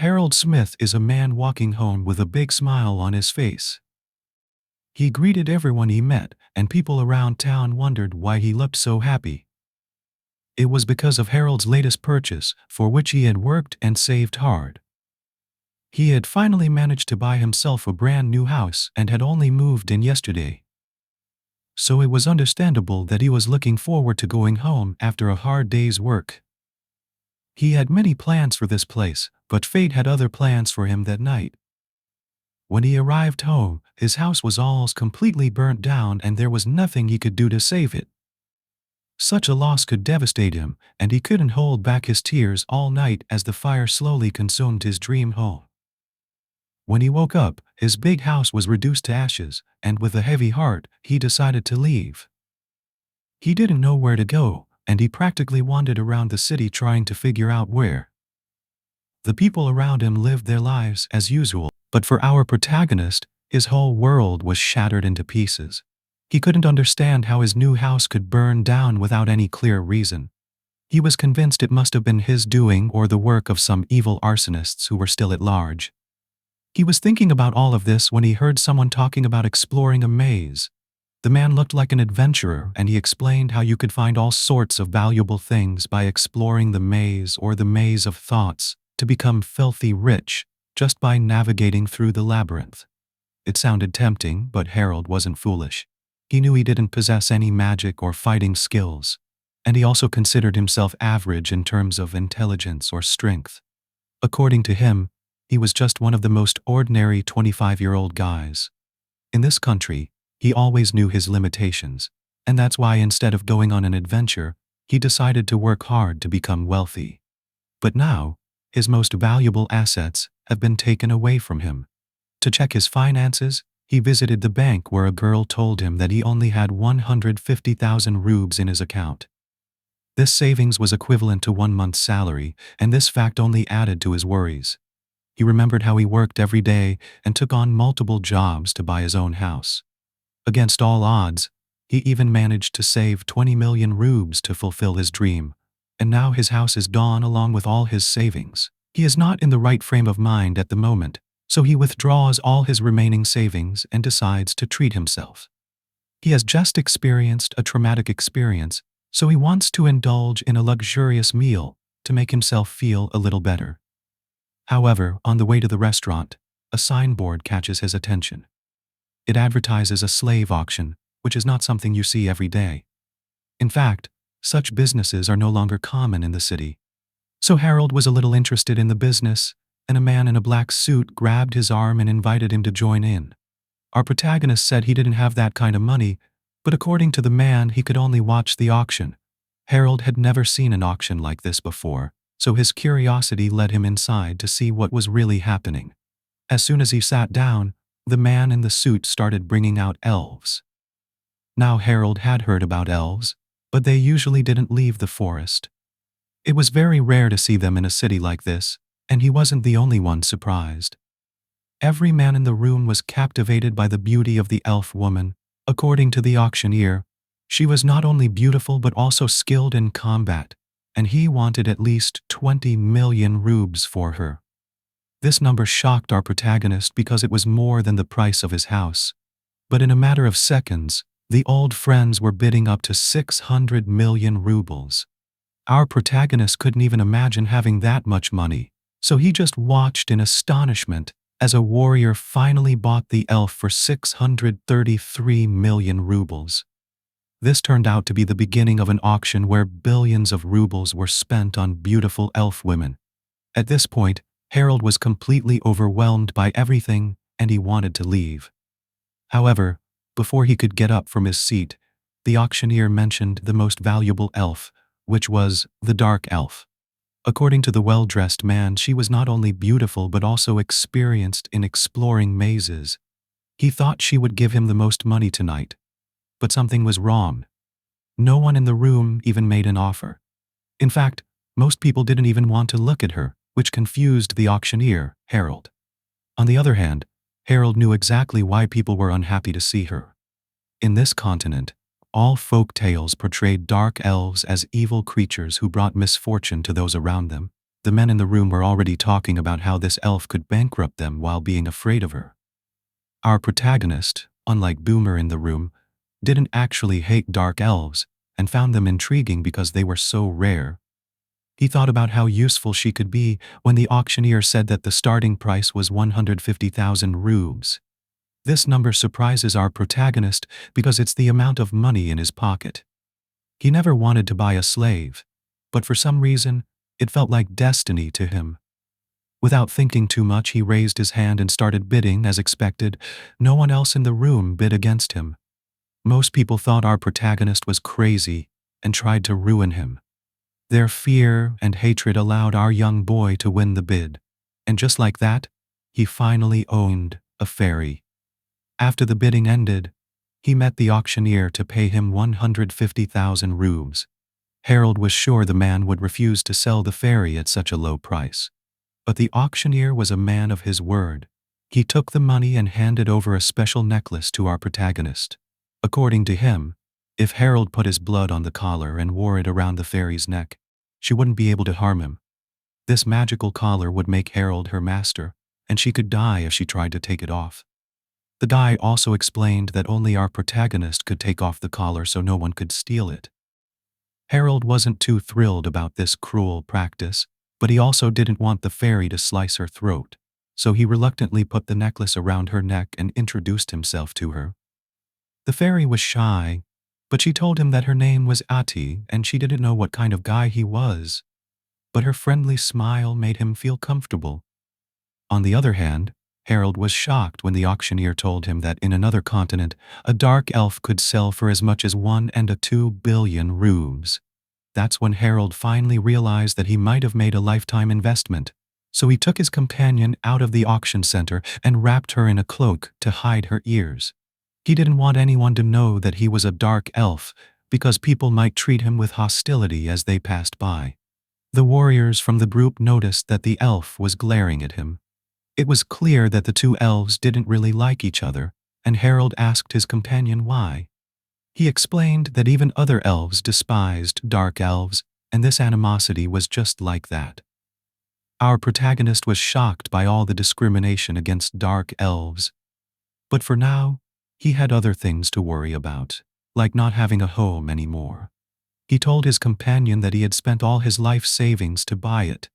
Harold Smith is a man walking home with a big smile on his face. He greeted everyone he met, and people around town wondered why he looked so happy. It was because of Harold's latest purchase, for which he had worked and saved hard. He had finally managed to buy himself a brand new house and had only moved in yesterday. So it was understandable that he was looking forward to going home after a hard day's work. He had many plans for this place, but fate had other plans for him that night. When he arrived home, his house was almost completely burnt down and there was nothing he could do to save it. Such a loss could devastate him, and he couldn't hold back his tears all night as the fire slowly consumed his dream home. When he woke up, his big house was reduced to ashes, and with a heavy heart, he decided to leave. He didn't know where to go, and he practically wandered around the city trying to figure out where. The people around him lived their lives as usual, but for our protagonist, his whole world was shattered into pieces. He couldn't understand how his new house could burn down without any clear reason. He was convinced it must have been his doing or the work of some evil arsonists who were still at large. He was thinking about all of this when he heard someone talking about exploring a maze. The man looked like an adventurer, and he explained how you could find all sorts of valuable things by exploring the maze or the maze of thoughts to become filthy rich just by navigating through the labyrinth. It sounded tempting, but Harold wasn't foolish. He knew he didn't possess any magic or fighting skills, and he also considered himself average in terms of intelligence or strength. According to him, he was just one of the most ordinary 25-year-old guys. In this country, he always knew his limitations, and that's why instead of going on an adventure, he decided to work hard to become wealthy. But now, his most valuable assets have been taken away from him. To check his finances, he visited the bank where a girl told him that he only had 150,000 rubles in his account. This savings was equivalent to 1 month's salary, and this fact only added to his worries. He remembered how he worked every day and took on multiple jobs to buy his own house. Against all odds, he even managed to save 20 million rubles to fulfill his dream, and now his house is gone along with all his savings. He is not in the right frame of mind at the moment, so he withdraws all his remaining savings and decides to treat himself. He has just experienced a traumatic experience, so he wants to indulge in a luxurious meal to make himself feel a little better. However, on the way to the restaurant, a signboard catches his attention. It advertises a slave auction, which is not something you see every day. In fact, such businesses are no longer common in the city. So Harold was a little interested in the business, and a man in a black suit grabbed his arm and invited him to join in. Our protagonist said he didn't have that kind of money, but according to the man, he could only watch the auction. Harold had never seen an auction like this before, so his curiosity led him inside to see what was really happening. As soon as he sat down, the man in the suit started bringing out elves. Now Harold had heard about elves, but they usually didn't leave the forest. It was very rare to see them in a city like this, and he wasn't the only one surprised. Every man in the room was captivated by the beauty of the elf woman. According to the auctioneer, she was not only beautiful but also skilled in combat, and he wanted at least 20 million rubles for her. This number shocked our protagonist because it was more than the price of his house. But in a matter of seconds, the old friends were bidding up to 600 million rubles. Our protagonist couldn't even imagine having that much money, so he just watched in astonishment as a warrior finally bought the elf for 633 million rubles. This turned out to be the beginning of an auction where billions of rubles were spent on beautiful elf women. At this point, Harold was completely overwhelmed by everything, and he wanted to leave. However, before he could get up from his seat, the auctioneer mentioned the most valuable elf, which was the dark elf. According to the well-dressed man, she was not only beautiful but also experienced in exploring mazes. He thought she would give him the most money tonight. But something was wrong. No one in the room even made an offer. In fact, most people didn't even want to look at her, which confused the auctioneer, Harold. On the other hand, Harold knew exactly why people were unhappy to see her. In this continent, all folk tales portrayed dark elves as evil creatures who brought misfortune to those around them, The men in the room were already talking about how this elf could bankrupt them while being afraid of her. Our protagonist, unlike Boomer in the room, didn't actually hate dark elves and found them intriguing because they were so rare. He thought about how useful she could be when the auctioneer said that the starting price was 150,000 rubes. This number surprises our protagonist because it's the amount of money in his pocket. He never wanted to buy a slave, but for some reason, it felt like destiny to him. Without thinking too much, he raised his hand and started bidding as expected. No one else in the room bid against him. Most people thought our protagonist was crazy and tried to ruin him. Their fear and hatred allowed our young boy to win the bid, and just like that, he finally owned a fairy. After the bidding ended, he met the auctioneer to pay him 150,000 rubes. Harold was sure the man would refuse to sell the fairy at such a low price. But the auctioneer was a man of his word. He took the money and handed over a special necklace to our protagonist. According to him, if Harold put his blood on the collar and wore it around the fairy's neck, she wouldn't be able to harm him. This magical collar would make Harold her master, and she could die if she tried to take it off. The guy also explained that only our protagonist could take off the collar so no one could steal it. Harold wasn't too thrilled about this cruel practice, but he also didn't want the fairy to slice her throat, so he reluctantly put the necklace around her neck and introduced himself to her. The fairy was shy, but she told him that her name was Ati and she didn't know what kind of guy he was. But her friendly smile made him feel comfortable. On the other hand, Harold was shocked when the auctioneer told him that in another continent, a dark elf could sell for as much as 1 and 2 billion rubes. That's when Harold finally realized that he might have made a lifetime investment. So he took his companion out of the auction center and wrapped her in a cloak to hide her ears. He didn't want anyone to know that he was a dark elf because people might treat him with hostility as they passed by. The warriors from the group noticed that the elf was glaring at him. It was clear that the two elves didn't really like each other, and Harold asked his companion why. He explained that even other elves despised dark elves, and this animosity was just like that. Our protagonist was shocked by all the discrimination against dark elves. But for now, he had other things to worry about, like not having a home anymore. He told his companion that he had spent all his life savings to buy it.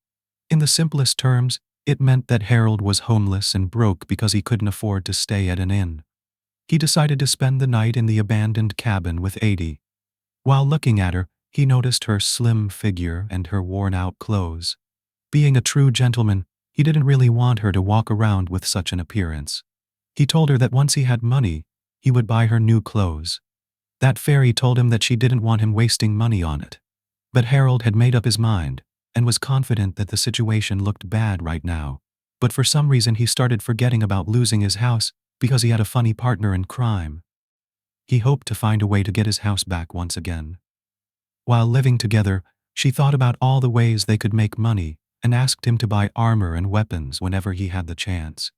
In the simplest terms, it meant that Harold was homeless and broke because he couldn't afford to stay at an inn. He decided to spend the night in the abandoned cabin with Adi. While looking at her, he noticed her slim figure and her worn-out clothes. Being a true gentleman, he didn't really want her to walk around with such an appearance. He told her that once he had money, he would buy her new clothes. That fairy told him that she didn't want him wasting money on it. But Harold had made up his mind and was confident that the situation looked bad right now. But for some reason he started forgetting about losing his house because he had a funny partner in crime. He hoped to find a way to get his house back once again. While living together, she thought about all the ways they could make money and asked him to buy armor and weapons whenever he had the chance.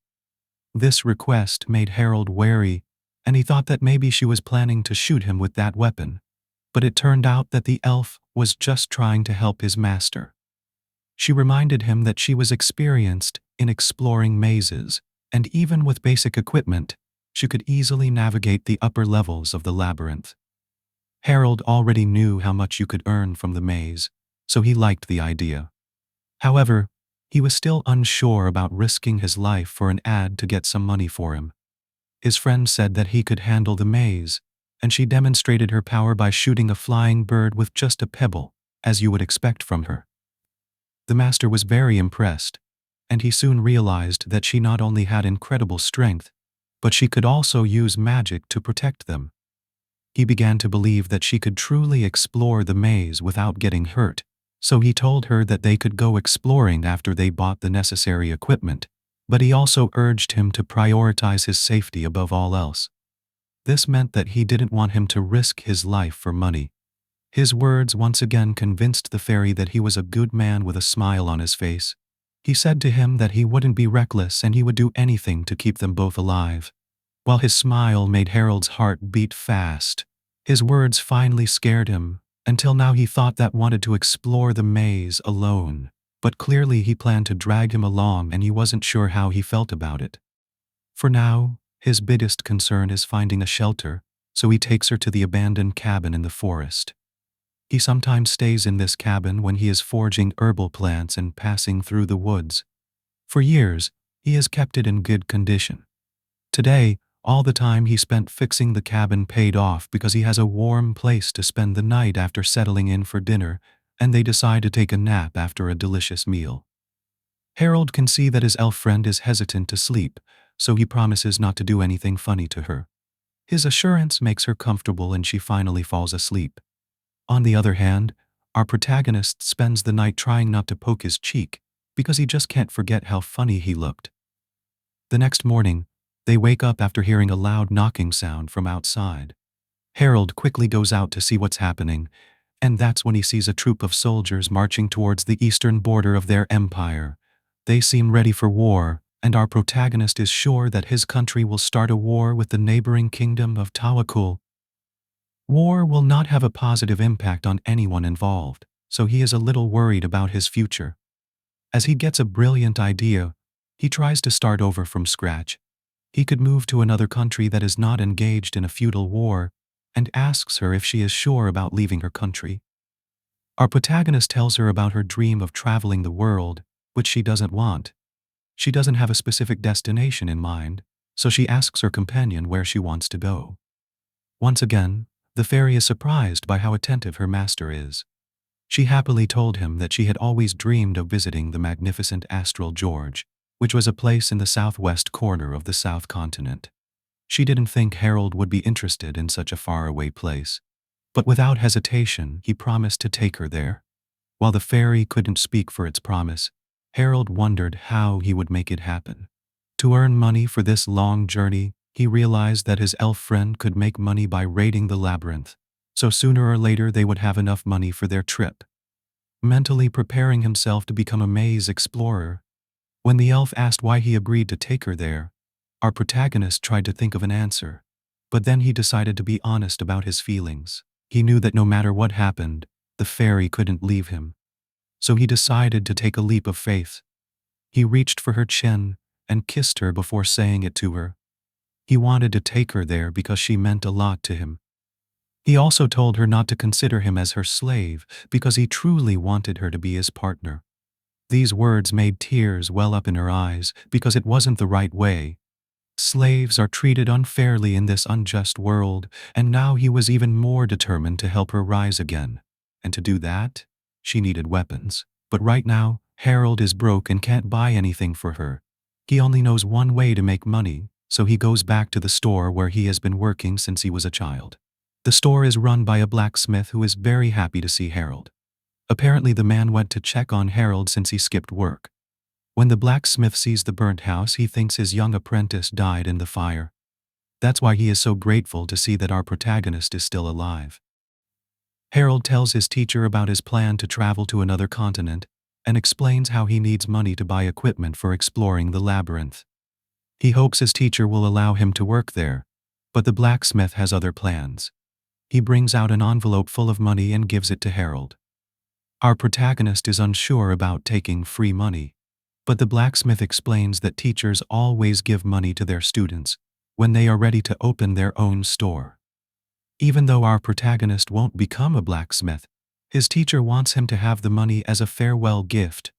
This request made Harold wary, and he thought that maybe she was planning to shoot him with that weapon. But it turned out that the elf was just trying to help his master. She reminded him that she was experienced in exploring mazes, and even with basic equipment, she could easily navigate the upper levels of the labyrinth. Harold already knew how much you could earn from the maze, so he liked the idea. However, he was still unsure about risking his life for an ad to get some money for him. His friend said that he could handle the maze, and she demonstrated her power by shooting a flying bird with just a pebble, as you would expect from her. The master was very impressed, and he soon realized that she not only had incredible strength, but she could also use magic to protect them. He began to believe that she could truly explore the maze without getting hurt, so he told her that they could go exploring after they bought the necessary equipment, but he also urged him to prioritize his safety above all else. This meant that he didn't want him to risk his life for money. His words once again convinced the fairy that he was a good man with a smile on his face. He said to him that he wouldn't be reckless and he would do anything to keep them both alive. While his smile made Harold's heart beat fast, his words finally scared him. Until now he thought that wanted to explore the maze alone. But clearly he planned to drag him along and he wasn't sure how he felt about it. For now, his biggest concern is finding a shelter, so he takes her to the abandoned cabin in the forest. He sometimes stays in this cabin when he is foraging herbal plants and passing through the woods. For years, he has kept it in good condition. Today, all the time he spent fixing the cabin paid off because he has a warm place to spend the night after settling in for dinner, and they decide to take a nap after a delicious meal. Harold can see that his elf friend is hesitant to sleep, so he promises not to do anything funny to her. His assurance makes her comfortable and she finally falls asleep. On the other hand, our protagonist spends the night trying not to poke his cheek because he just can't forget how funny he looked. The next morning, they wake up after hearing a loud knocking sound from outside. Harold quickly goes out to see what's happening, and that's when he sees a troop of soldiers marching towards the eastern border of their empire. They seem ready for war, and our protagonist is sure that his country will start a war with the neighboring kingdom of Tawakul. War will not have a positive impact on anyone involved, so he is a little worried about his future. As he gets a brilliant idea, he tries to start over from scratch. He could move to another country that is not engaged in a feudal war, and asks her if she is sure about leaving her country. Our protagonist tells her about her dream of traveling the world, which she doesn't want. She doesn't have a specific destination in mind, so she asks her companion where she wants to go. Once again, the fairy is surprised by how attentive her master is. She happily told him that she had always dreamed of visiting the magnificent Astral George, which was a place in the southwest corner of the South Continent. She didn't think Harold would be interested in such a faraway place, but without hesitation he promised to take her there. While the fairy couldn't speak for its promise, Harold wondered how he would make it happen. To earn money for this long journey, he realized that his elf friend could make money by raiding the labyrinth, so sooner or later they would have enough money for their trip. Mentally preparing himself to become a maze explorer, when the elf asked why he agreed to take her there, our protagonist tried to think of an answer, but then he decided to be honest about his feelings. He knew that no matter what happened, the fairy couldn't leave him. So he decided to take a leap of faith. He reached for her chin and kissed her before saying it to her. He wanted to take her there because she meant a lot to him. He also told her not to consider him as her slave because he truly wanted her to be his partner. These words made tears well up in her eyes because it wasn't the right way. Slaves are treated unfairly in this unjust world, and now he was even more determined to help her rise again. And to do that, she needed weapons. But right now, Harold is broke and can't buy anything for her. He only knows one way to make money, so he goes back to the store where he has been working since he was a child. The store is run by a blacksmith who is very happy to see Harold. Apparently the man went to check on Harold since he skipped work. When the blacksmith sees the burnt house, he thinks his young apprentice died in the fire. That's why he is so grateful to see that our protagonist is still alive. Harold tells his teacher about his plan to travel to another continent and explains how he needs money to buy equipment for exploring the labyrinth. He hopes his teacher will allow him to work there, but the blacksmith has other plans. He brings out an envelope full of money and gives it to Harold. Our protagonist is unsure about taking free money, but the blacksmith explains that teachers always give money to their students when they are ready to open their own store. Even though our protagonist won't become a blacksmith, his teacher wants him to have the money as a farewell gift.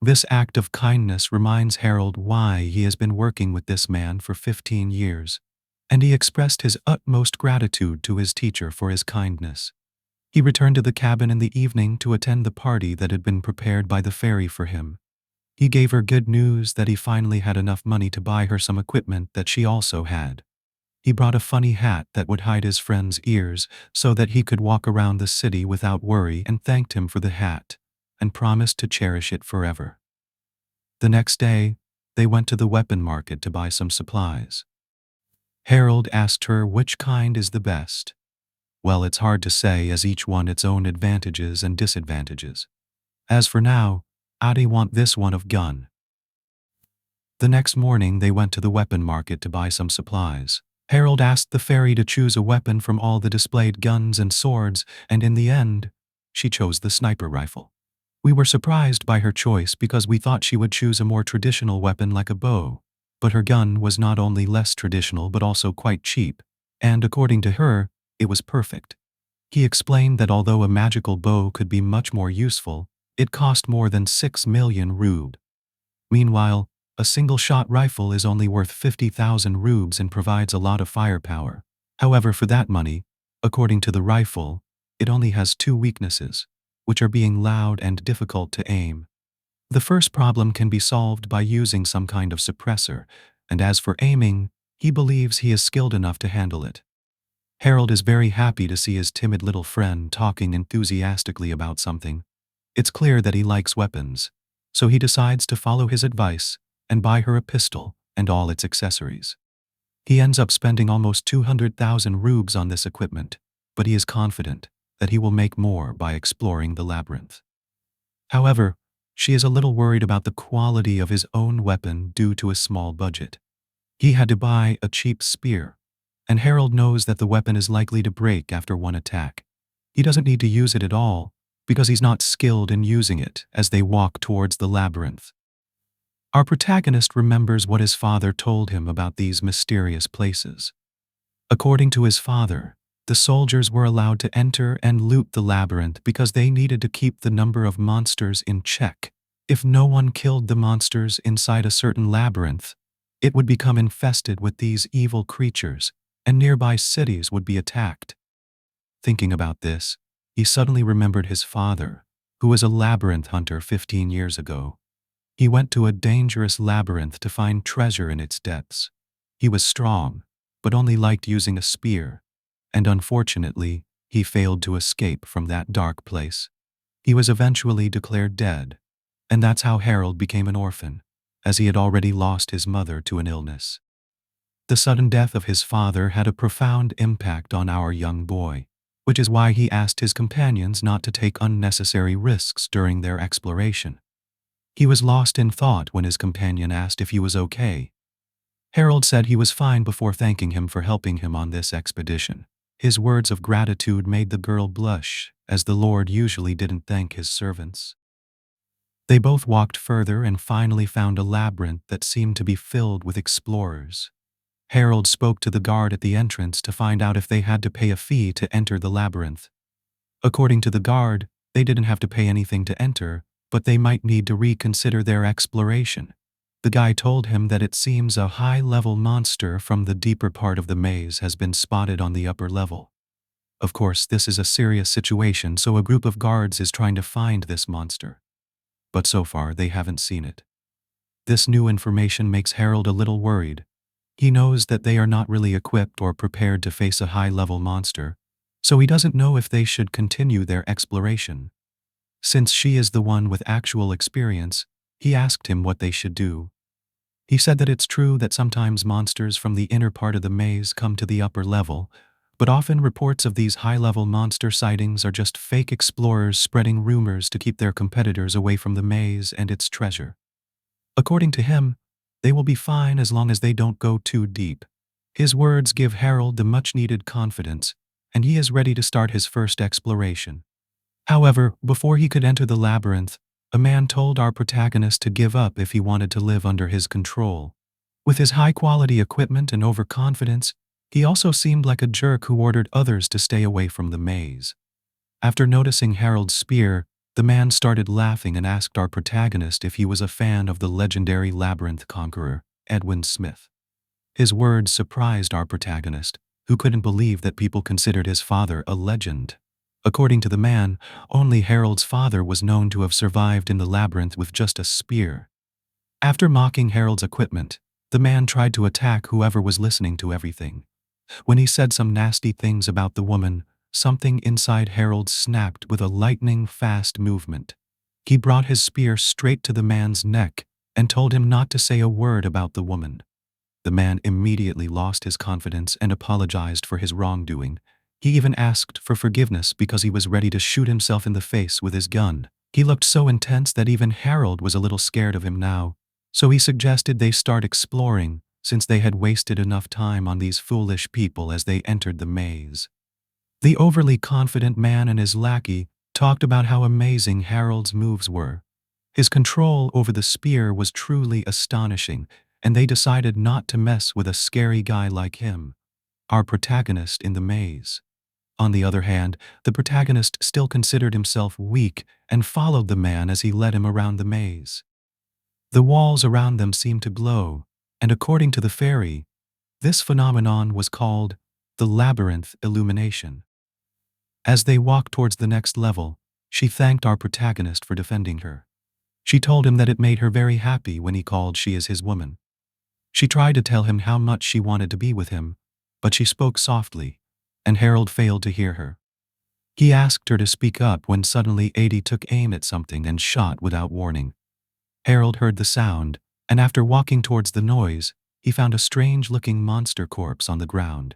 This act of kindness reminds Harold why he has been working with this man for 15 years, and he expressed his utmost gratitude to his teacher for his kindness. He returned to the cabin in the evening to attend the party that had been prepared by the fairy for him. He gave her good news that he finally had enough money to buy her some equipment that she also had. He brought a funny hat that would hide his friend's ears so that he could walk around the city without worry, and thanked him for the hat and promised to cherish it forever. The next day, they went to the weapon market to buy some supplies. Harold asked her which kind is the best. Well, it's hard to say as each one its own advantages and disadvantages. As for now, I'd want this one of gun. The next morning they went to the weapon market to buy some supplies. Harold asked the fairy to choose a weapon from all the displayed guns and swords, and in the end, she chose the sniper rifle. We were surprised by her choice because we thought she would choose a more traditional weapon like a bow. But her gun was not only less traditional but also quite cheap, and according to her, it was perfect. He explained that although a magical bow could be much more useful, it cost more than 6 million rubes. Meanwhile, a single-shot rifle is only worth 50,000 rubes and provides a lot of firepower. However, for that money, according to the rifle, it only has two weaknesses, which are being loud and difficult to aim. The first problem can be solved by using some kind of suppressor, and as for aiming, he believes he is skilled enough to handle it. Harold is very happy to see his timid little friend talking enthusiastically about something. It's clear that he likes weapons, so he decides to follow his advice and buy her a pistol and all its accessories. He ends up spending almost 200,000 rubes on this equipment, but he is confident that he will make more by exploring the labyrinth. However, she is a little worried about the quality of his own weapon due to a small budget. He had to buy a cheap spear, and Harold knows that the weapon is likely to break after one attack. He doesn't need to use it at all, because he's not skilled in using it as they walk towards the labyrinth. Our protagonist remembers what his father told him about these mysterious places. According to his father, the soldiers were allowed to enter and loot the labyrinth because they needed to keep the number of monsters in check. If no one killed the monsters inside a certain labyrinth, it would become infested with these evil creatures, and nearby cities would be attacked. Thinking about this, he suddenly remembered his father, who was a labyrinth hunter 15 years ago. He went to a dangerous labyrinth to find treasure in its depths. He was strong, but only liked using a spear, and unfortunately, he failed to escape from that dark place. He was eventually declared dead, and that's how Harold became an orphan, as he had already lost his mother to an illness. The sudden death of his father had a profound impact on our young boy, which is why he asked his companions not to take unnecessary risks during their exploration. He was lost in thought when his companion asked if he was okay. Harold said he was fine before thanking him for helping him on this expedition. His words of gratitude made the girl blush, as the Lord usually didn't thank his servants. They both walked further and finally found a labyrinth that seemed to be filled with explorers. Harold spoke to the guard at the entrance to find out if they had to pay a fee to enter the labyrinth. According to the guard, they didn't have to pay anything to enter, but they might need to reconsider their exploration. The guy told him that it seems a high-level monster from the deeper part of the maze has been spotted on the upper level. Of course, this is a serious situation, so a group of guards is trying to find this monster. But so far, they haven't seen it. This new information makes Harold a little worried. He knows that they are not really equipped or prepared to face a high-level monster, so he doesn't know if they should continue their exploration. Since she is the one with actual experience, he asked him what they should do. He said that it's true that sometimes monsters from the inner part of the maze come to the upper level, but often reports of these high-level monster sightings are just fake explorers spreading rumors to keep their competitors away from the maze and its treasure. According to him, they will be fine as long as they don't go too deep. His words give Harold the much-needed confidence, and he is ready to start his first exploration. However, before he could enter the labyrinth, a man told our protagonist to give up if he wanted to live under his control. With his high-quality equipment and overconfidence, he also seemed like a jerk who ordered others to stay away from the maze. After noticing Harold's spear, the man started laughing and asked our protagonist if he was a fan of the legendary labyrinth conqueror, Edwin Smith. His words surprised our protagonist, who couldn't believe that people considered his father a legend. According to the man, only Harold's father was known to have survived in the labyrinth with just a spear. After mocking Harold's equipment, the man tried to attack whoever was listening to everything. When he said some nasty things about the woman, something inside Harold snapped with a lightning-fast movement. He brought his spear straight to the man's neck and told him not to say a word about the woman. The man immediately lost his confidence and apologized for his wrongdoing. He even asked for forgiveness because he was ready to shoot himself in the face with his gun. He looked so intense that even Harold was a little scared of him now, so he suggested they start exploring, since they had wasted enough time on these foolish people as they entered the maze. The overly confident man and his lackey talked about how amazing Harold's moves were. His control over the spear was truly astonishing, and they decided not to mess with a scary guy like him, our protagonist in the maze. On the other hand, the protagonist still considered himself weak and followed the man as he led him around the maze. The walls around them seemed to glow, and according to the fairy, this phenomenon was called the labyrinth illumination. As they walked towards the next level, she thanked our protagonist for defending her. She told him that it made her very happy when he called she as his woman. She tried to tell him how much she wanted to be with him, but she spoke softly, and Harold failed to hear her. He asked her to speak up when suddenly Adi took aim at something and shot without warning. Harold heard the sound, and after walking towards the noise, he found a strange-looking monster corpse on the ground.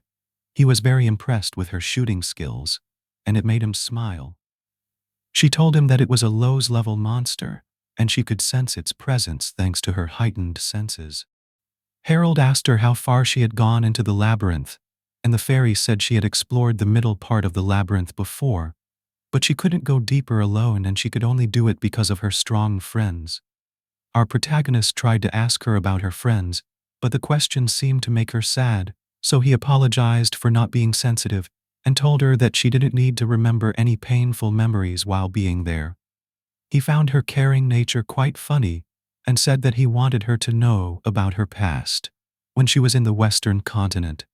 He was very impressed with her shooting skills, and it made him smile. She told him that it was a low-level monster, and she could sense its presence thanks to her heightened senses. Harold asked her how far she had gone into the labyrinth, and the fairy said she had explored the middle part of the labyrinth before, but she couldn't go deeper alone and she could only do it because of her strong friends. Our protagonist tried to ask her about her friends, but the question seemed to make her sad, so he apologized for not being sensitive and told her that she didn't need to remember any painful memories while being there. He found her caring nature quite funny and said that he wanted her to know about her past when she was in the Western continent.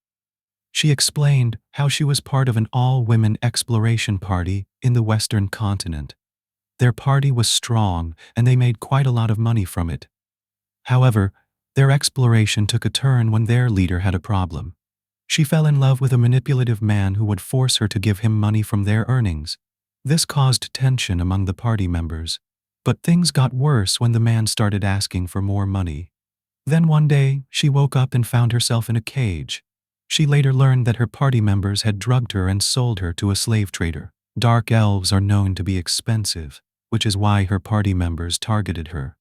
She explained how she was part of an all-women exploration party in the Western continent. Their party was strong and they made quite a lot of money from it. However, their exploration took a turn when their leader had a problem. She fell in love with a manipulative man who would force her to give him money from their earnings. This caused tension among the party members, but things got worse when the man started asking for more money. Then one day, she woke up and found herself in a cage. She later learned that her party members had drugged her and sold her to a slave trader. Dark elves are known to be expensive, which is why her party members targeted her.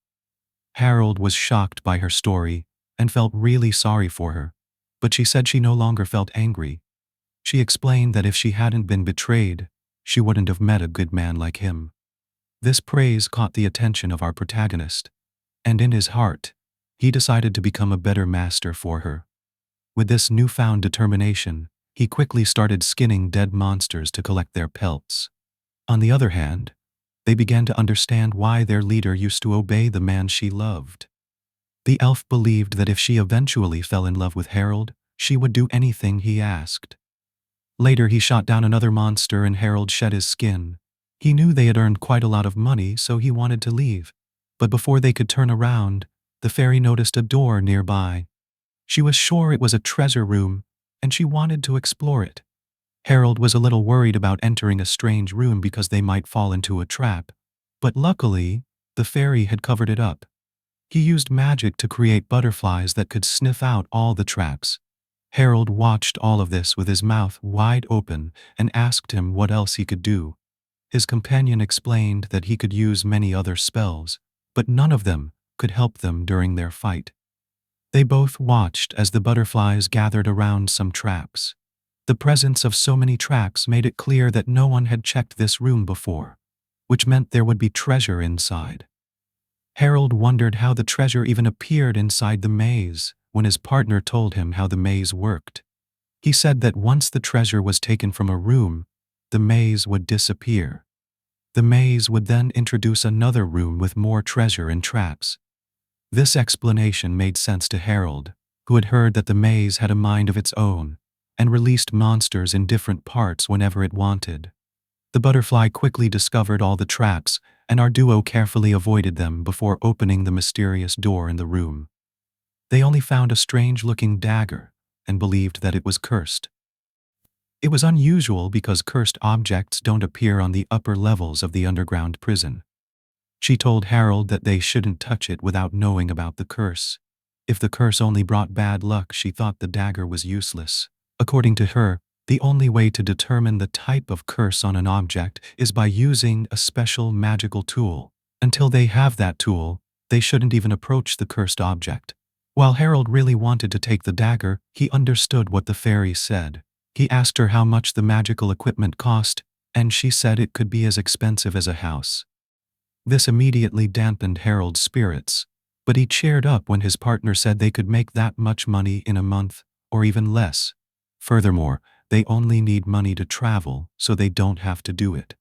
Harold was shocked by her story and felt really sorry for her, but she said she no longer felt angry. She explained that if she hadn't been betrayed, she wouldn't have met a good man like him. This praise caught the attention of our protagonist, and in his heart, he decided to become a better master for her. With this newfound determination, he quickly started skinning dead monsters to collect their pelts. On the other hand, they began to understand why their leader used to obey the man she loved. The elf believed that if she eventually fell in love with Harold, she would do anything he asked. Later he shot down another monster and Harold shed his skin. He knew they had earned quite a lot of money, so he wanted to leave. But before they could turn around, the fairy noticed a door nearby. She was sure it was a treasure room, and she wanted to explore it. Harold was a little worried about entering a strange room because they might fall into a trap, but luckily, the fairy had covered it up. He used magic to create butterflies that could sniff out all the traps. Harold watched all of this with his mouth wide open and asked him what else he could do. His companion explained that he could use many other spells, but none of them could help them during their fight. They both watched as the butterflies gathered around some traps. The presence of so many traps made it clear that no one had checked this room before, which meant there would be treasure inside. Harold wondered how the treasure even appeared inside the maze when his partner told him how the maze worked. He said that once the treasure was taken from a room, the maze would disappear. The maze would then introduce another room with more treasure and traps. This explanation made sense to Harold, who had heard that the maze had a mind of its own and released monsters in different parts whenever it wanted. The butterfly quickly discovered all the traps, and our duo carefully avoided them before opening the mysterious door in the room. They only found a strange-looking dagger and believed that it was cursed. It was unusual because cursed objects don't appear on the upper levels of the underground prison. She told Harold that they shouldn't touch it without knowing about the curse. If the curse only brought bad luck, she thought the dagger was useless. According to her, the only way to determine the type of curse on an object is by using a special magical tool. Until they have that tool, they shouldn't even approach the cursed object. While Harold really wanted to take the dagger, he understood what the fairy said. He asked her how much the magical equipment cost, and she said it could be as expensive as a house. This immediately dampened Harold's spirits, but he cheered up when his partner said they could make that much money in a month, or even less. Furthermore, they only need money to travel, so they don't have to do it.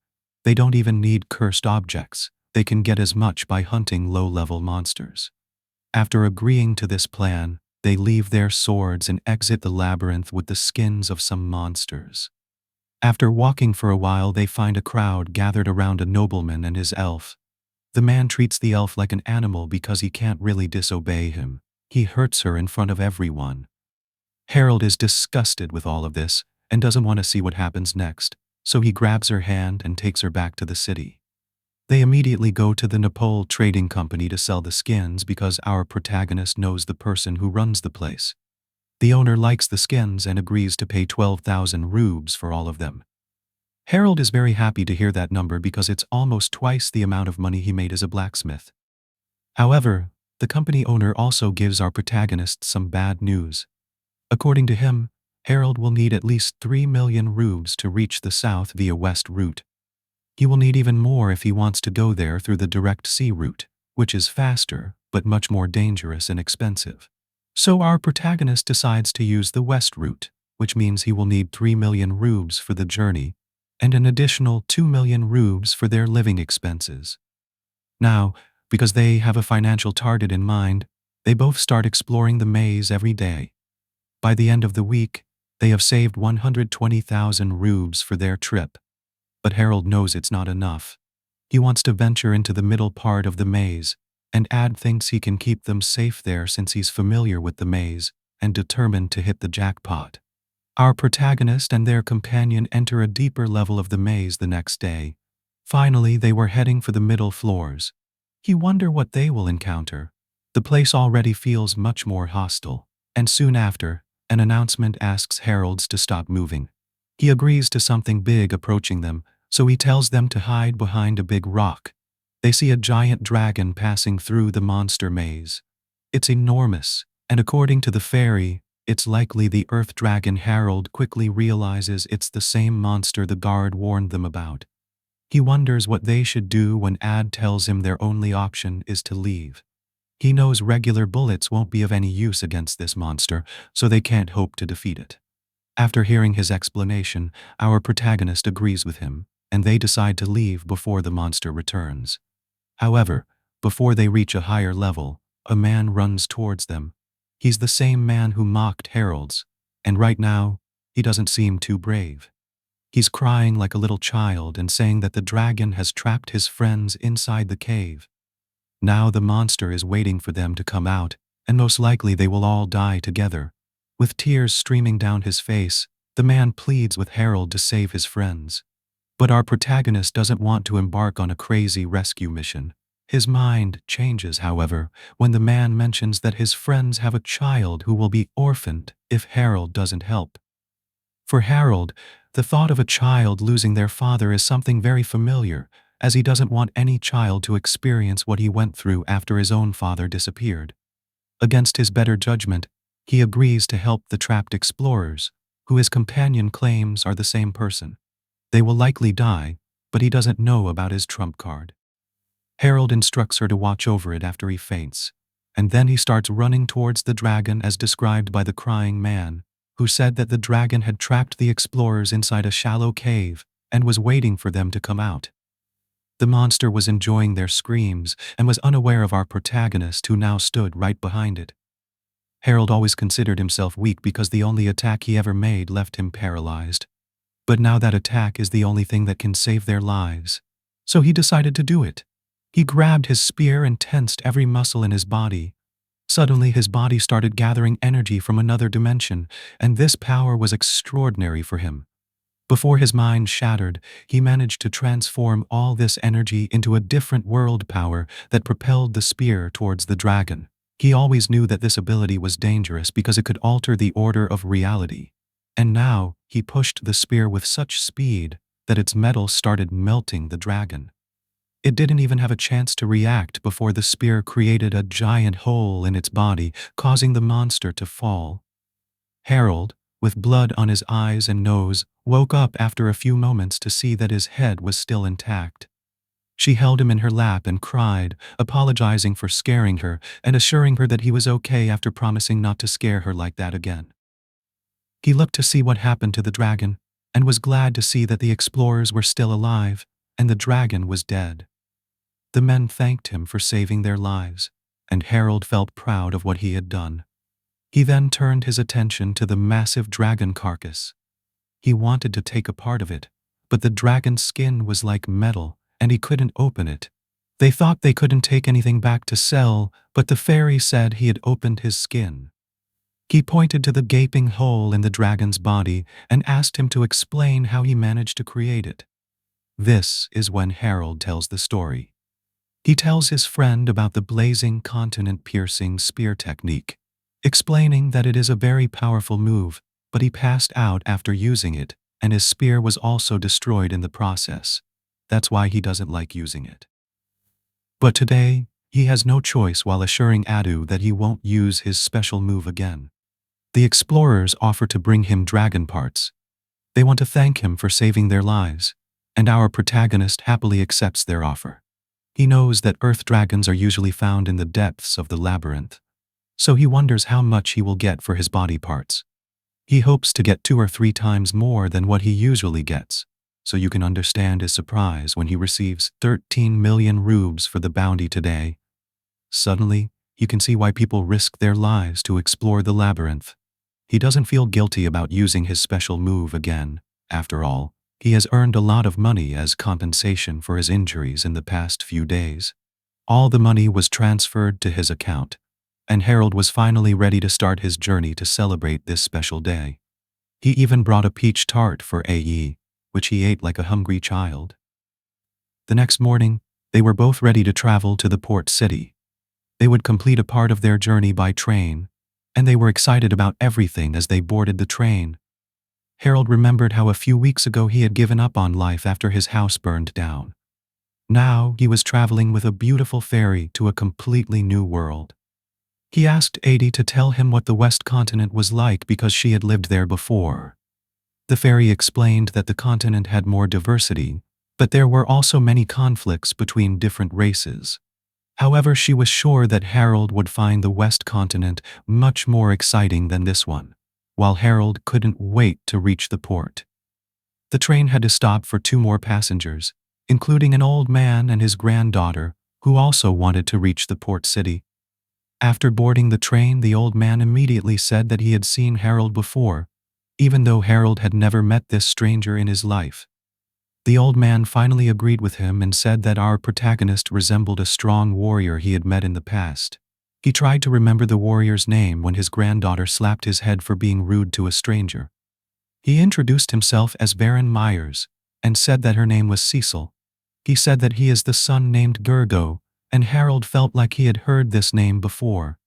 They don't even need cursed objects. They can get as much by hunting low-level monsters. After agreeing to this plan, they leave their swords and exit the labyrinth with the skins of some monsters. After walking for a while, they find a crowd gathered around a nobleman and his elf. The man treats the elf like an animal because he can't really disobey him. He hurts her in front of everyone. Harold is disgusted with all of this and doesn't want to see what happens next, so he grabs her hand and takes her back to the city. They immediately go to the Nepal trading company to sell the skins because our protagonist knows the person who runs the place. The owner likes the skins and agrees to pay 12,000 rubes for all of them. Harold is very happy to hear that number because it's almost twice the amount of money he made as a blacksmith. However, the company owner also gives our protagonist some bad news. According to him, Harold will need at least 3 million rubes to reach the south via west route. He will need even more if he wants to go there through the direct sea route, which is faster, but much more dangerous and expensive. So our protagonist decides to use the west route, which means he will need 3 million rubes for the journey, and an additional 2 million rubes for their living expenses. Now, because they have a financial target in mind, they both start exploring the maze every day. By the end of the week, they have saved 120,000 rubes for their trip. But Harold knows it's not enough. He wants to venture into the middle part of the maze, and Ad thinks he can keep them safe there since he's familiar with the maze and determined to hit the jackpot. Our protagonist and their companion enter a deeper level of the maze the next day. Finally, they were heading for the middle floors. He wonders what they will encounter. The place already feels much more hostile, and soon after, an announcement asks Harold to stop moving. He agrees to something big approaching them, so he tells them to hide behind a big rock. They see a giant dragon passing through the monster maze. It's enormous, and according to the fairy, it's likely the earth dragon. Harold quickly realizes it's the same monster the guard warned them about. He wonders what they should do when Ad tells him their only option is to leave. He knows regular bullets won't be of any use against this monster, so they can't hope to defeat it. After hearing his explanation, our protagonist agrees with him, and they decide to leave before the monster returns. However, before they reach a higher level, a man runs towards them. He's the same man who mocked Harold's, and right now, he doesn't seem too brave. He's crying like a little child and saying that the dragon has trapped his friends inside the cave. Now the monster is waiting for them to come out, and most likely they will all die together. With tears streaming down his face, the man pleads with Harold to save his friends. But our protagonist doesn't want to embark on a crazy rescue mission. His mind changes, however, when the man mentions that his friends have a child who will be orphaned if Harold doesn't help. For Harold, the thought of a child losing their father is something very familiar, as he doesn't want any child to experience what he went through after his own father disappeared. Against his better judgment, he agrees to help the trapped explorers, who his companion claims are the same person. They will likely die, but he doesn't know about his trump card. Harold instructs her to watch over it after he faints, and then he starts running towards the dragon as described by the crying man, who said that the dragon had trapped the explorers inside a shallow cave and was waiting for them to come out. The monster was enjoying their screams and was unaware of our protagonist, who now stood right behind it. Harold always considered himself weak because the only attack he ever made left him paralyzed. But now that attack is the only thing that can save their lives. So he decided to do it. He grabbed his spear and tensed every muscle in his body. Suddenly his body started gathering energy from another dimension, and this power was extraordinary for him. Before his mind shattered, he managed to transform all this energy into a different world power that propelled the spear towards the dragon. He always knew that this ability was dangerous because it could alter the order of reality. And now, he pushed the spear with such speed that its metal started melting the dragon. It didn't even have a chance to react before the spear created a giant hole in its body, causing the monster to fall. Harold, with blood on his eyes and nose, woke up after a few moments to see that his head was still intact. She held him in her lap and cried, apologizing for scaring her and assuring her that he was okay after promising not to scare her like that again. He looked to see what happened to the dragon and was glad to see that the explorers were still alive and the dragon was dead. The men thanked him for saving their lives, and Harold felt proud of what he had done. He then turned his attention to the massive dragon carcass. He wanted to take a part of it, but the dragon's skin was like metal, and he couldn't open it. They thought they couldn't take anything back to sell, but the fairy said he had opened his skin. He pointed to the gaping hole in the dragon's body and asked him to explain how he managed to create it. This is when Harold tells the story. He tells his friend about the blazing continent-piercing spear technique, explaining that it is a very powerful move, but he passed out after using it, and his spear was also destroyed in the process. That's why he doesn't like using it. But today, he has no choice while assuring Adu that he won't use his special move again. The explorers offer to bring him dragon parts. They want to thank him for saving their lives, and our protagonist happily accepts their offer. He knows that earth dragons are usually found in the depths of the labyrinth, so he wonders how much he will get for his body parts. He hopes to get 2 or 3 times more than what he usually gets, so you can understand his surprise when he receives 13 million rubes for the bounty today. Suddenly, you can see why people risk their lives to explore the labyrinth. He doesn't feel guilty about using his special move again. After all, he has earned a lot of money as compensation for his injuries in the past few days. All the money was transferred to his account, and Harold was finally ready to start his journey to celebrate this special day. He even brought a peach tart for AE, which he ate like a hungry child. The next morning, they were both ready to travel to the port city. They would complete a part of their journey by train, and they were excited about everything as they boarded the train. Harold remembered how a few weeks ago he had given up on life after his house burned down. Now he was traveling with a beautiful fairy to a completely new world. He asked Adi to tell him what the West Continent was like because she had lived there before. The fairy explained that the continent had more diversity, but there were also many conflicts between different races. However, she was sure that Harold would find the West Continent much more exciting than this one, while Harold couldn't wait to reach the port. The train had to stop for 2 more passengers, including an old man and his granddaughter, who also wanted to reach the port city. After boarding the train, the old man immediately said that he had seen Harold before, even though Harold had never met this stranger in his life. The old man finally agreed with him and said that our protagonist resembled a strong warrior he had met in the past. He tried to remember the warrior's name when his granddaughter slapped his head for being rude to a stranger. He introduced himself as Baron Myers and said that her name was Cecil. He said that he is the son named Gergo, and Harold felt like he had heard this name before.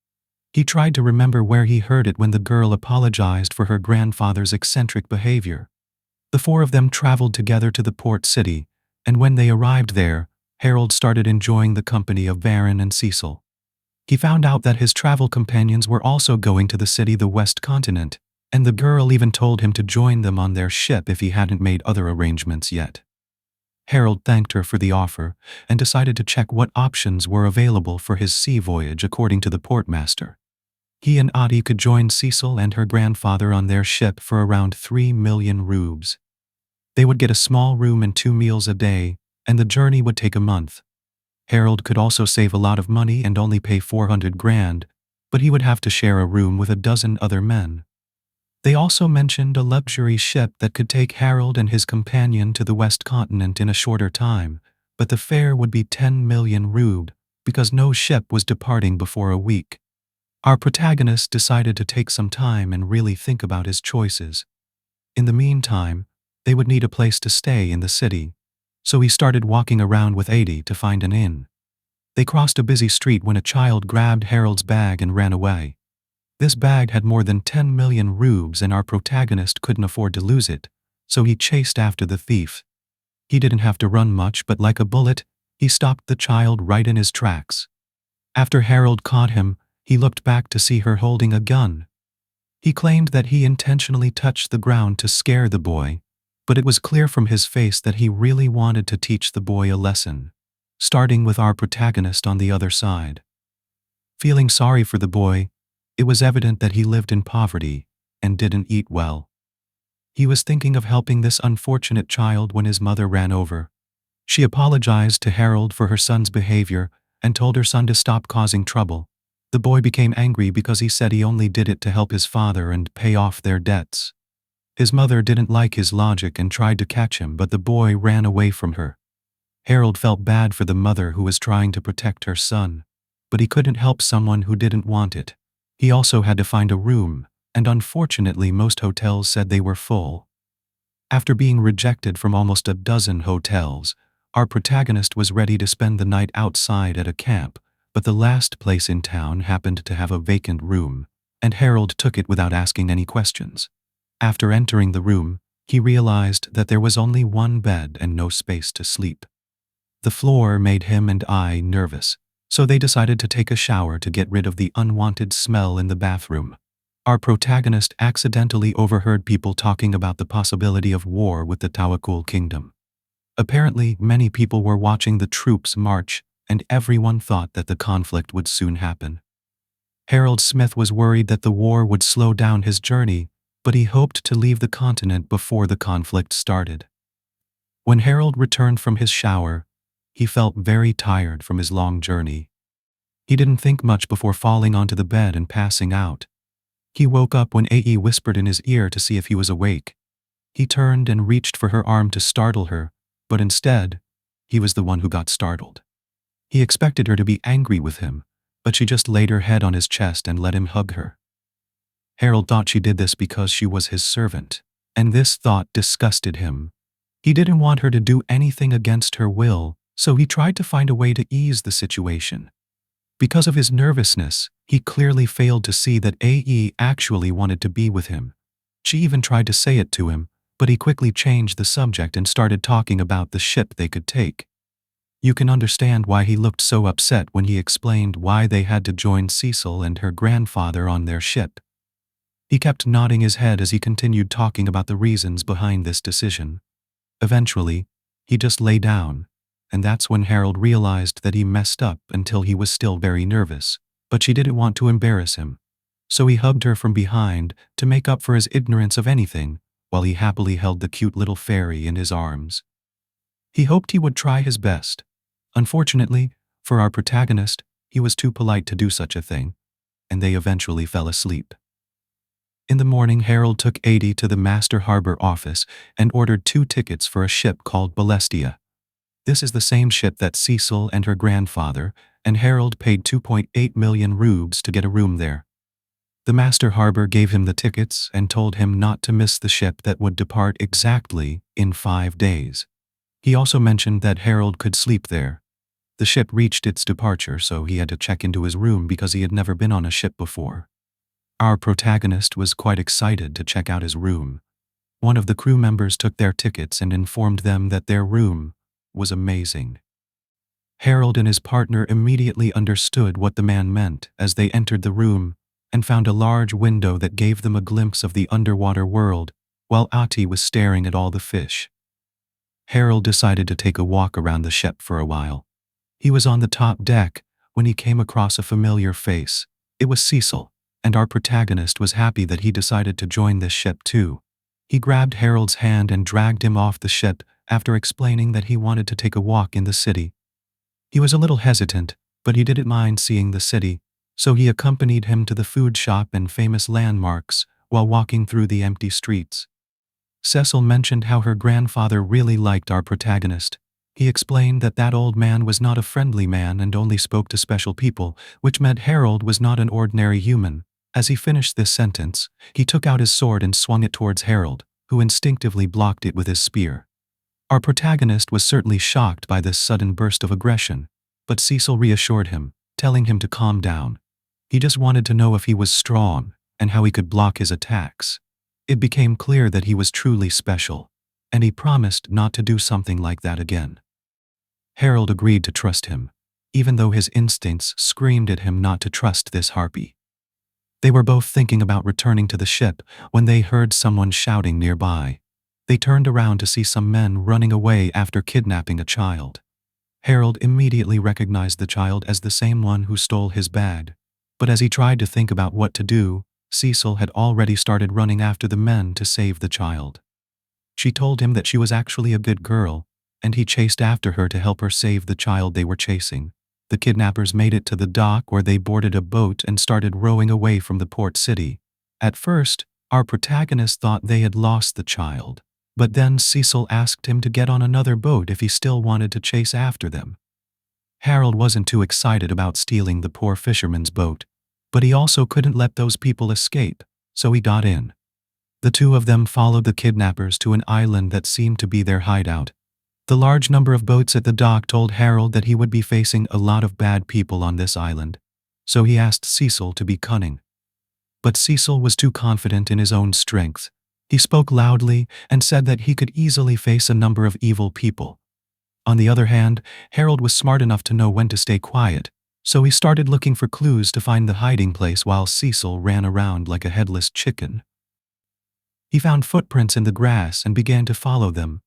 He tried to remember where he heard it when the girl apologized for her grandfather's eccentric behavior. The 4 of them traveled together to the port city, and when they arrived there, Harold started enjoying the company of Baron and Cecil. He found out that his travel companions were also going to the city, the West Continent, and the girl even told him to join them on their ship if he hadn't made other arrangements yet. Harold thanked her for the offer and decided to check what options were available for his sea voyage according to the portmaster. He and Adi could join Cecil and her grandfather on their ship for around 3 million rubes. They would get a small room and 2 meals a day, and the journey would take a month. Harold could also save a lot of money and only pay 400 grand, but he would have to share a room with a dozen other men. They also mentioned a luxury ship that could take Harold and his companion to the West Continent in a shorter time, but the fare would be 10 million rubes because no ship was departing before a week. Our protagonist decided to take some time and really think about his choices. In the meantime, they would need a place to stay in the city, so he started walking around with Adi to find an inn. They crossed a busy street when a child grabbed Harold's bag and ran away. This bag had more than 10 million rubes and our protagonist couldn't afford to lose it, so he chased after the thief. He didn't have to run much, but like a bullet, he stopped the child right in his tracks. After Harold caught him, he looked back to see her holding a gun. He claimed that he intentionally touched the ground to scare the boy, but it was clear from his face that he really wanted to teach the boy a lesson, starting with our protagonist on the other side. Feeling sorry for the boy, it was evident that he lived in poverty and didn't eat well. He was thinking of helping this unfortunate child when his mother ran over. She apologized to Harold for her son's behavior and told her son to stop causing trouble. The boy became angry because he said he only did it to help his father and pay off their debts. His mother didn't like his logic and tried to catch him, but the boy ran away from her. Harold felt bad for the mother who was trying to protect her son, but he couldn't help someone who didn't want it. He also had to find a room, and unfortunately most hotels said they were full. After being rejected from almost a dozen hotels, our protagonist was ready to spend the night outside at a camp, but the last place in town happened to have a vacant room, and Harold took it without asking any questions. After entering the room, he realized that there was only one bed and no space to sleep. The floor made him and I nervous, so they decided to take a shower to get rid of the unwanted smell in the bathroom. Our protagonist accidentally overheard people talking about the possibility of war with the Tawakul kingdom. Apparently, many people were watching the troops march, and everyone thought that the conflict would soon happen. Harold Smith was worried that the war would slow down his journey, but he hoped to leave the continent before the conflict started. When Harold returned from his shower, he felt very tired from his long journey. He didn't think much before falling onto the bed and passing out. He woke up when Ae whispered in his ear to see if he was awake. He turned and reached for her arm to startle her, but instead, he was the one who got startled. He expected her to be angry with him, but she just laid her head on his chest and let him hug her. Harold thought she did this because she was his servant, and this thought disgusted him. He didn't want her to do anything against her will, so he tried to find a way to ease the situation. Because of his nervousness, he clearly failed to see that Ae actually wanted to be with him. She even tried to say it to him, but he quickly changed the subject and started talking about the ship they could take. You can understand why he looked so upset when he explained why they had to join Cecil and her grandfather on their ship. He kept nodding his head as he continued talking about the reasons behind this decision. Eventually, he just lay down, and that's when Harold realized that he messed up until he was still very nervous, but she didn't want to embarrass him. So he hugged her from behind to make up for his ignorance of anything, while he happily held the cute little fairy in his arms. He hoped he would try his best. Unfortunately, for our protagonist, he was too polite to do such a thing, and they eventually fell asleep. In the morning, Harold took Adie to the Master Harbor office and ordered 2 tickets for a ship called Balestia. This is the same ship that Cecil and her grandfather, and Harold paid 2.8 million rubes to get a room there. The Master Harbor gave him the tickets and told him not to miss the ship that would depart exactly in 5 days. He also mentioned that Harold could sleep there. The ship reached its departure, so he had to check into his room because he had never been on a ship before. Our protagonist was quite excited to check out his room. One of the crew members took their tickets and informed them that their room was amazing. Harold and his partner immediately understood what the man meant as they entered the room and found a large window that gave them a glimpse of the underwater world, while Ati was staring at all the fish. Harold decided to take a walk around the ship for a while. He was on the top deck when he came across a familiar face. It was Cecil, and our protagonist was happy that he decided to join this ship too. He grabbed Harold's hand and dragged him off the ship after explaining that he wanted to take a walk in the city. He was a little hesitant, but he didn't mind seeing the city, so he accompanied him to the food shop and famous landmarks while walking through the empty streets. Cecil mentioned how her grandfather really liked our protagonist. He explained that that old man was not a friendly man and only spoke to special people, which meant Harold was not an ordinary human. As he finished this sentence, he took out his sword and swung it towards Harold, who instinctively blocked it with his spear. Our protagonist was certainly shocked by this sudden burst of aggression, but Cecil reassured him, telling him to calm down. He just wanted to know if he was strong and how he could block his attacks. It became clear that he was truly special, and he promised not to do something like that again. Harold agreed to trust him, even though his instincts screamed at him not to trust this harpy. They were both thinking about returning to the ship when they heard someone shouting nearby. They turned around to see some men running away after kidnapping a child. Harold immediately recognized the child as the same one who stole his bag. But as he tried to think about what to do, Cecil had already started running after the men to save the child. She told him that she was actually a good girl, and he chased after her to help her save the child they were chasing. The kidnappers made it to the dock where they boarded a boat and started rowing away from the port city. At first, our protagonist thought they had lost the child, but then Cecil asked him to get on another boat if he still wanted to chase after them. Harold wasn't too excited about stealing the poor fisherman's boat, but he also couldn't let those people escape, so he got in. The two of them followed the kidnappers to an island that seemed to be their hideout. The large number of boats at the dock told Harold that he would be facing a lot of bad people on this island, so he asked Cecil to be cunning. But Cecil was too confident in his own strength. He spoke loudly and said that he could easily face a number of evil people. On the other hand, Harold was smart enough to know when to stay quiet, so he started looking for clues to find the hiding place while Cecil ran around like a headless chicken. He found footprints in the grass and began to follow them.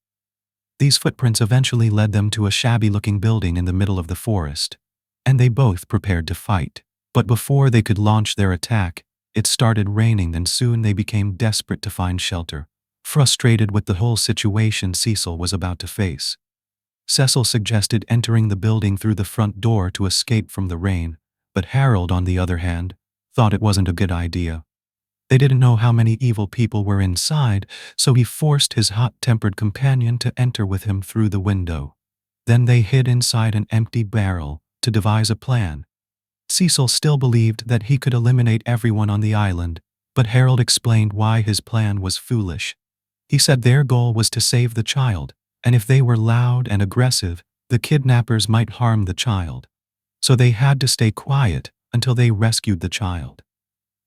These footprints eventually led them to a shabby-looking building in the middle of the forest, and they both prepared to fight. But before they could launch their attack, it started raining and soon they became desperate to find shelter, frustrated with the whole situation Cecil was about to face. Cecil suggested entering the building through the front door to escape from the rain, but Harold, on the other hand, thought it wasn't a good idea. They didn't know how many evil people were inside, so he forced his hot-tempered companion to enter with him through the window. Then they hid inside an empty barrel to devise a plan. Cecil still believed that he could eliminate everyone on the island, but Harold explained why his plan was foolish. He said their goal was to save the child, and if they were loud and aggressive, the kidnappers might harm the child. So they had to stay quiet until they rescued the child.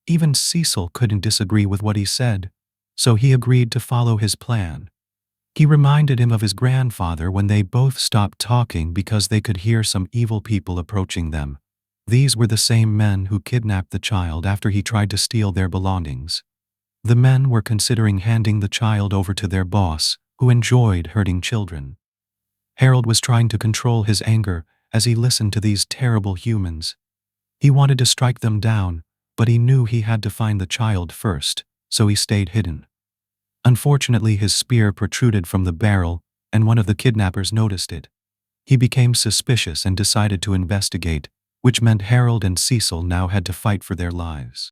Even Cecil couldn't disagree with what he said, so he agreed to follow his plan. He reminded him of his grandfather when they both stopped talking because they could hear some evil people approaching them. These were the same men who kidnapped the child after he tried to steal their belongings. The men were considering handing the child over to their boss, who enjoyed hurting children. Harold was trying to control his anger as he listened to these terrible humans. He wanted to strike them down, but he knew he had to find the child first, so he stayed hidden. Unfortunately, his spear protruded from the barrel, and one of the kidnappers noticed it. He became suspicious and decided to investigate, which meant Harold and Cecil now had to fight for their lives.